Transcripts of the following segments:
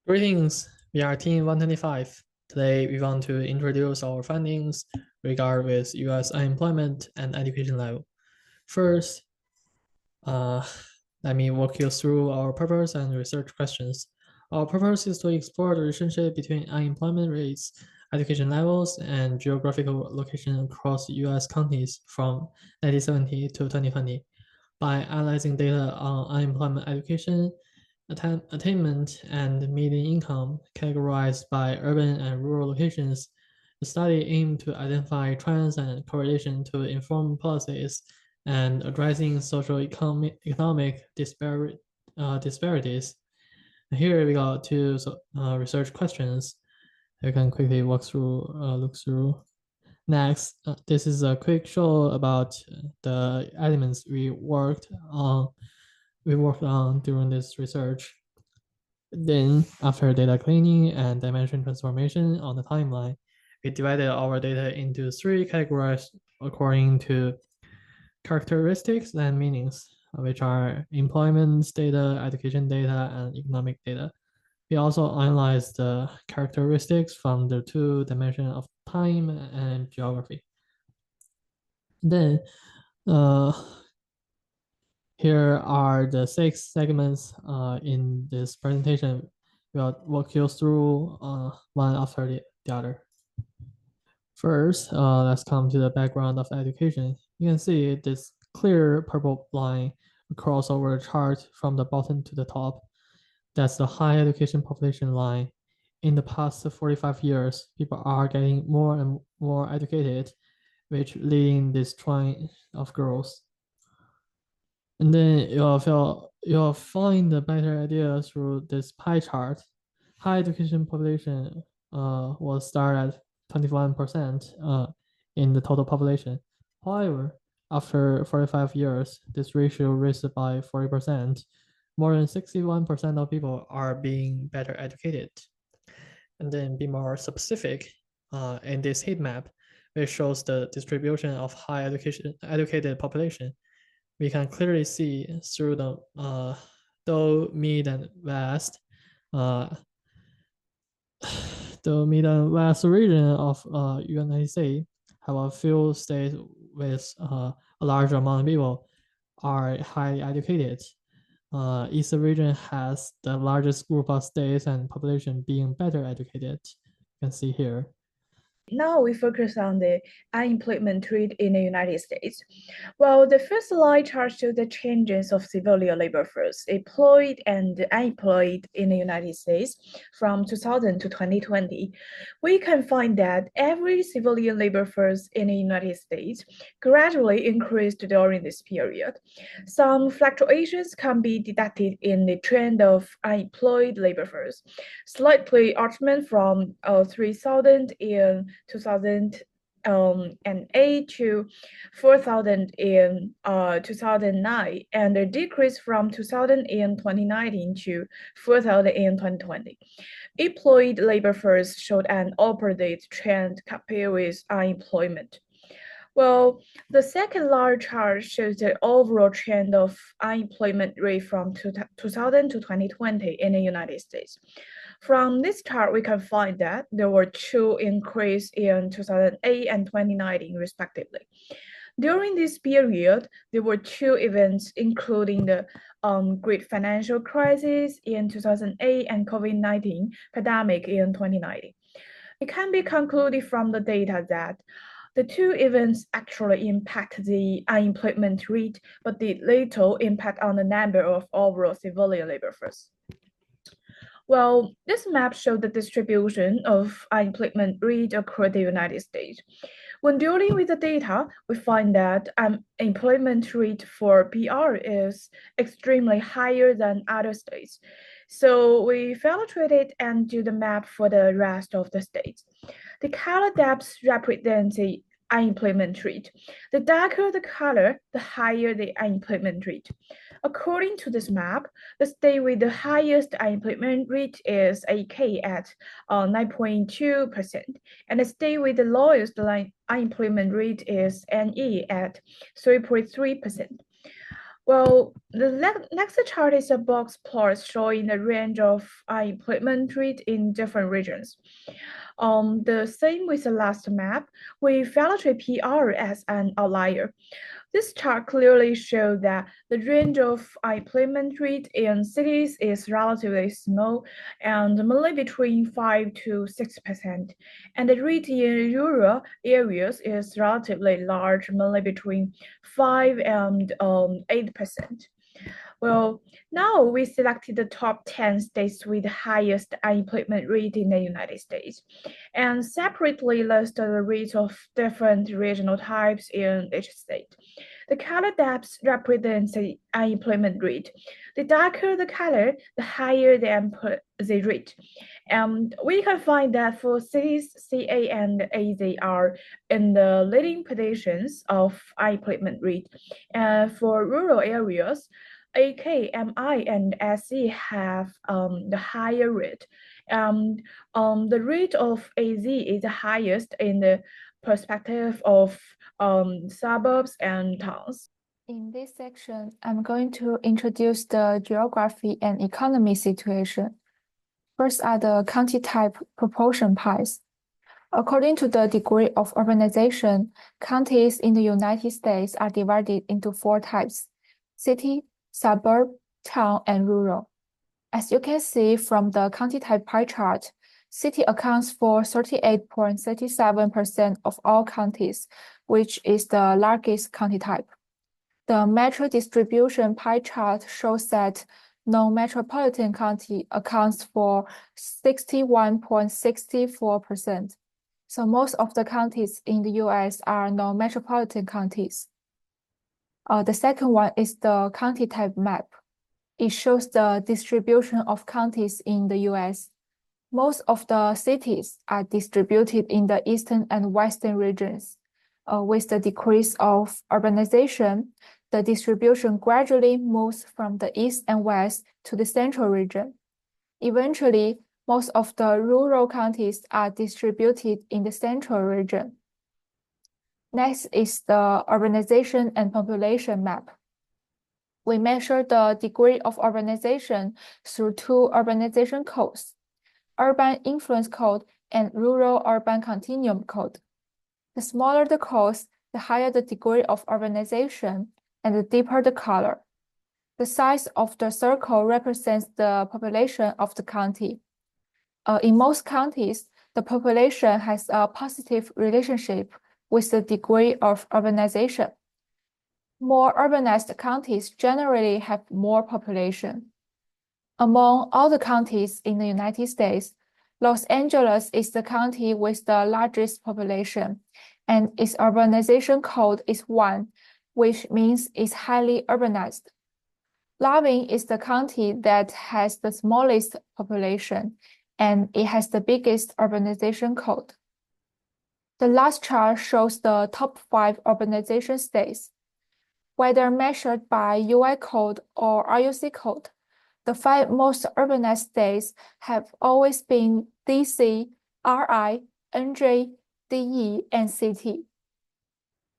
Greetings, we are Team 125. Today, we want to introduce our findings regarding with U.S. unemployment and education level. First, uh, let me walk you through our purpose and research questions. Our purpose is to explore the relationship between unemployment rates, education levels, and geographical location across U.S. counties from 1970 to 2020. By analyzing data on unemployment, education, attainment, and median income categorized by urban and rural locations, the study aimed to identify trends and correlation to inform policies and addressing social economic disparities. Here we got two research questions you can quickly look through. Next, this is a quick show about the elements we worked on during this research. Then, after data cleaning and dimension transformation on the timeline, we divided our data into three categories according to characteristics and meanings, which are employment data, education data, and economic data. We also analyzed the characteristics from the two dimensions of time and geography. Then, uh, here are the 6 segments in this presentation. We'll walk you through one after the other. First, let's come to the background of education. You can see this clear purple line across over the chart from the bottom to the top. That's the high education population line. In the past 45 years, people are getting more and more educated, which leading this trend of growth. And then you'll find a better idea through this pie chart. High education population was start at 21% in the total population. However, after 45 years, this ratio raised by 40%. More than 61% of people are being better educated. And then be more specific in this heat map, which shows the distribution of high educated population. We can clearly see through the mid and west, uh, the mid and west region of United States have a few states with a large amount of people are highly educated. East region has the largest group of states and population being better educated. You can see here. Now we focus on the unemployment rate in the United States. Well, the first line chart shows the changes of civilian labor force employed and unemployed in the United States from 2000 to 2020. We can find that every civilian labor force in the United States gradually increased during this period. Some fluctuations can be detected in the trend of unemployed labor force, slightly altered from 3,000 in 2008 to 4,000 in 2009, and a decrease from 2,000 in 2019 to 4,000 in 2020. Employed labor force showed an opposite trend compared with unemployment. Well, the second large chart shows the overall trend of unemployment rate from 2000 to 2020 in the United States. From this chart, we can find that there were two increases in 2008 and 2019, respectively. During this period, there were two events, including the Great Financial Crisis in 2008 and COVID-19 pandemic in 2019. It can be concluded from the data that the two events actually impact the unemployment rate, but did little impact on the number of overall civilian labor force. Well, this map shows the distribution of unemployment rate across the United States. When dealing with the data, we find that employment rate for PR is extremely higher than other states. So we filtrated and do the map for the rest of the states. The color depths represent the unemployment rate. The darker the color, the higher the unemployment rate. According to this map, the state with the highest unemployment rate is AK at 9.2%, and the state with the lowest unemployment rate is NE at 3.3%. Well, the next chart is a box plot showing the range of unemployment rate in different regions. The same with the last map, we evaluate PR as an outlier. This chart clearly shows that the range of unemployment rate in cities is relatively small and mainly between 5 to 6%, and the rate in rural areas is relatively large, mainly between 5 and 8%. Well, now we selected the top 10 states with the highest unemployment rate in the United States and separately listed the rates of different regional types in each state. The color depth represents the unemployment rate. The darker the color, the higher the rate. And we can find that for cities, CA and AZ are in the leading positions of unemployment rate. And for rural areas, AK, MI, and SE have the higher rate. The rate of AZ is the highest in the perspective of suburbs and towns. In this section, I'm going to introduce the geography and economy situation. First are the county type proportion pies. According to the degree of urbanization, counties in the United States are divided into 4 types: city, suburb, town, and rural. As you can see from the county type pie chart, city accounts for 38.37% of all counties, which is the largest county type. The metro distribution pie chart shows that non-metropolitan county accounts for 61.64%. So most of the counties in the US are non-metropolitan counties. The second one is the county type map. It shows the distribution of counties in the US. Most of the cities are distributed in the eastern and western regions. With the decrease of urbanization, the distribution gradually moves from the east and west to the central region. Eventually, most of the rural counties are distributed in the central region. Next is the urbanization and population map. We measure the degree of urbanization through 2 urbanization codes: urban influence code and rural urban continuum code. The smaller the codes, the higher the degree of urbanization and the deeper the color. The size of the circle represents the population of the county. In most counties, the population has a positive relationship with the degree of urbanization. More urbanized counties generally have more population. Among all the counties in the United States, Los Angeles is the county with the largest population, and its urbanization code is 1, which means it's highly urbanized. Loving is the county that has the smallest population, and it has the biggest urbanization code. The last chart shows the top 5 urbanization states. Whether measured by UI code or RUC code, the 5 most urbanized states have always been DC, RI, NJ, DE, and CT.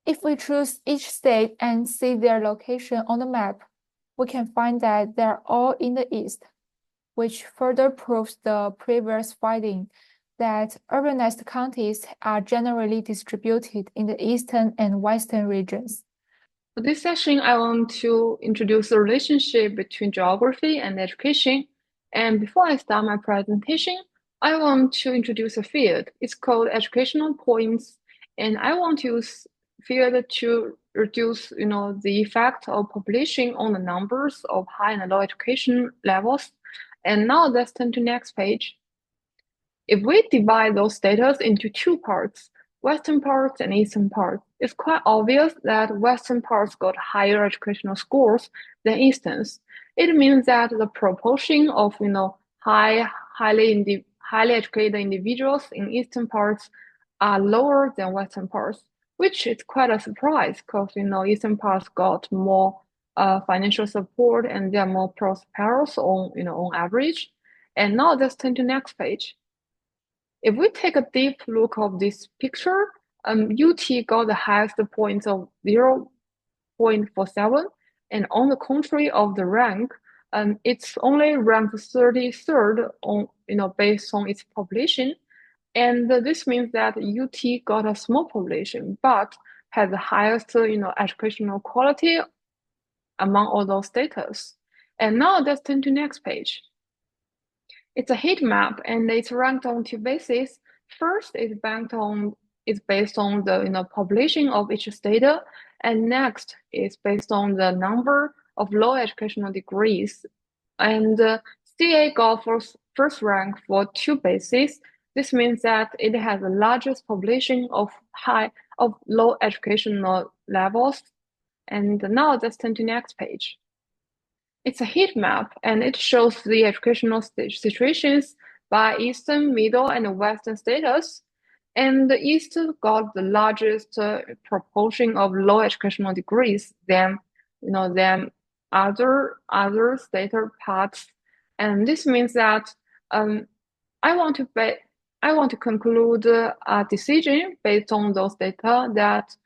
If we choose each state and see their location on the map, we can find that they're all in the east, which further proves the previous finding that urbanized counties are generally distributed in the eastern and western regions. For this session, I want to introduce the relationship between geography and education. And before I start my presentation, I want to introduce a field. It's called educational points. And I want to use field to reduce, the effect of population on the numbers of high and low education levels. And now let's turn to next page. If we divide those data into 2 parts, western parts and eastern parts, it's quite obvious that western parts got higher educational scores than easterns. It means that the proportion of highly educated individuals in eastern parts are lower than western parts, which is quite a surprise because eastern parts got more financial support and they're more prosperous on average. And now let's turn to next page. If we take a deep look of this picture, UT got the highest points of 0.47, And on the contrary of the rank, it's only ranked 33rd on, based on its population. And this means that UT got a small population, but has the highest, educational quality among all those status. And now let's turn to next page. It's a heat map, and it's ranked on two bases. First, it's based on the population of each state, and next is based on the number of low educational degrees. And CA got first rank for two bases. This means that it has the largest population of low educational levels. And now let's turn to next page. It's a heat map, and it shows the educational situations by Eastern, Middle, and Western status. And the East got the largest proportion of low educational degrees than other stater parts. And this means that I want to conclude a decision based on those data that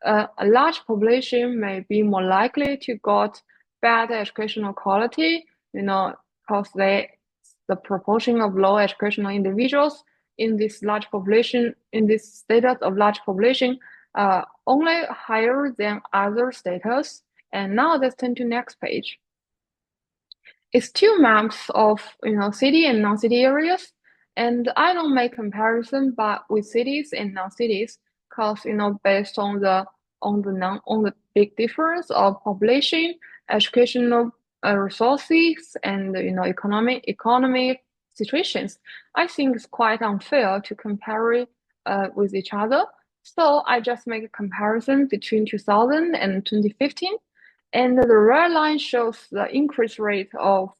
a large population may be more likely to got bad educational quality, because the proportion of low educational individuals in this large population, in this status of large population, only higher than other status. And now let's turn to next page. It's two maps of city and non-city areas, and I don't make comparison but with cities and non-cities, because based on the big difference of population, educational resources, and economic situations, I think it's quite unfair to compare it with each other. So I just make a comparison between 2000 and 2015, and the red line shows the increase rate of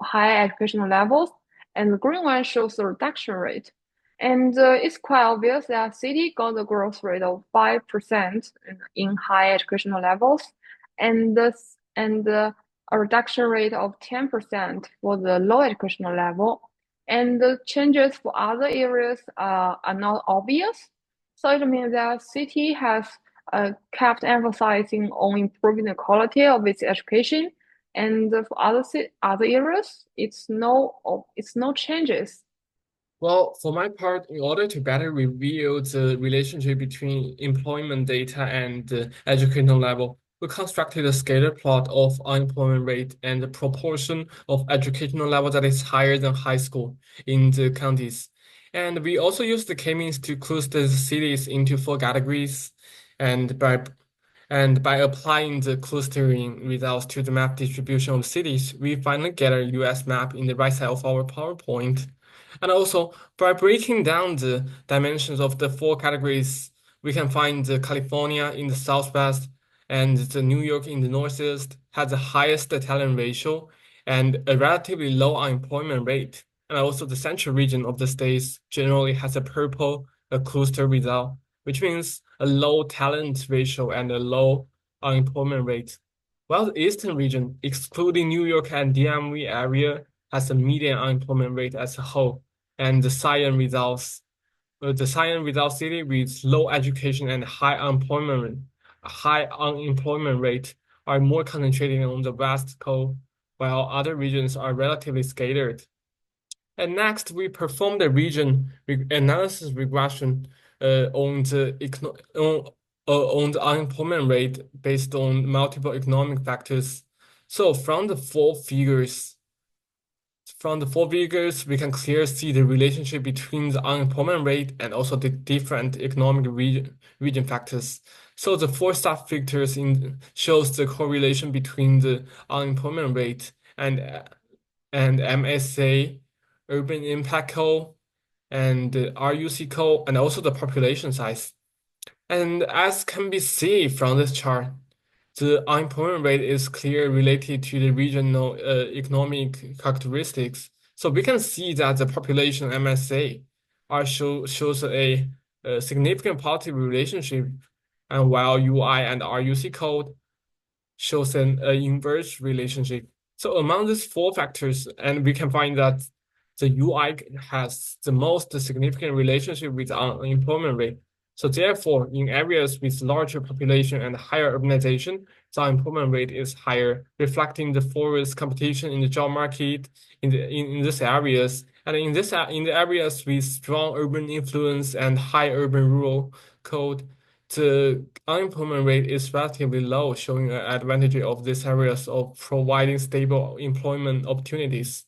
higher educational levels, and the green one shows the reduction rate. And it's quite obvious that city got a growth rate of 5% in high educational levels, and a reduction rate of 10% for the low educational level. And the changes for other areas are not obvious. So it means that city has kept emphasizing on improving the quality of its education, and for other areas, it's no changes. Well, for my part, in order to better reveal the relationship between employment data and the educational level, we constructed a scatter plot of unemployment rate and the proportion of educational level that is higher than high school in the counties. And we also used the k-means to cluster the cities into 4 categories. And by applying the clustering results to the map distribution of cities, we finally get a US map in the right side of our PowerPoint. And also, by breaking down the dimensions of the 4 categories, we can find the California in the southwest and the New York in the northeast has the highest talent ratio and a relatively low unemployment rate. And also the central region of the states generally has a purple cluster result, which means a low talent ratio and a low unemployment rate. While the eastern region, excluding New York and DMV area, has a median unemployment rate as a whole, and the cyan results city with low education and high unemployment rate are more concentrated on the west coast, while other regions are relatively scattered. And next, we performed a region analysis regression on the unemployment rate based on multiple economic factors. So from the four figures, we can clearly see the relationship between the unemployment rate and also the different economic region factors. So the 4 sub-factors shows the correlation between the unemployment rate and MSA, urban impact code, and the RUC code, and also the population size. And as can be seen from this chart, the unemployment rate is clearly related to the regional economic characteristics. So we can see that the population MSA shows a significant positive relationship, and while UI and RUC code shows an inverse relationship. So among these 4 factors, and we can find that the UI has the most significant relationship with unemployment rate. So therefore, in areas with larger population and higher urbanization, the unemployment rate is higher, reflecting the forced competition in the job market in these areas. And in the areas with strong urban influence and high urban rural code, the unemployment rate is relatively low, showing an advantage of these areas of providing stable employment opportunities.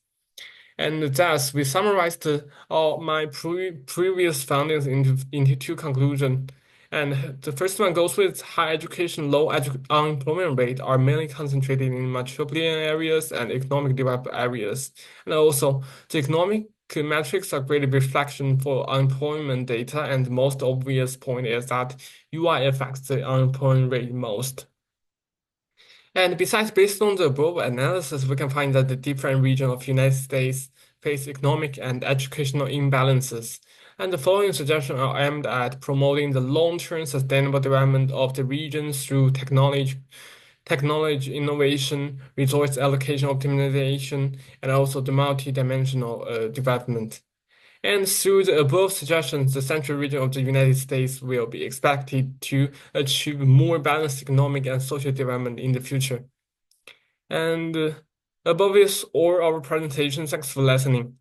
And thus, we summarized all my previous findings into two conclusions. And the first one goes with high education, low unemployment rate are mainly concentrated in metropolitan areas and economic developed areas. And also, the economic metrics are great reflection for unemployment data, and the most obvious point is that UI affects the unemployment rate most. And besides, based on the above analysis, we can find that the different regions of United States face economic and educational imbalances. And the following suggestions are aimed at promoting the long-term sustainable development of the regions through technology innovation, resource allocation optimization, and also the multi-dimensional development. And through the above suggestions, the central region of the United States will be expected to achieve more balanced economic and social development in the future. And above is all our presentation. Thanks for listening.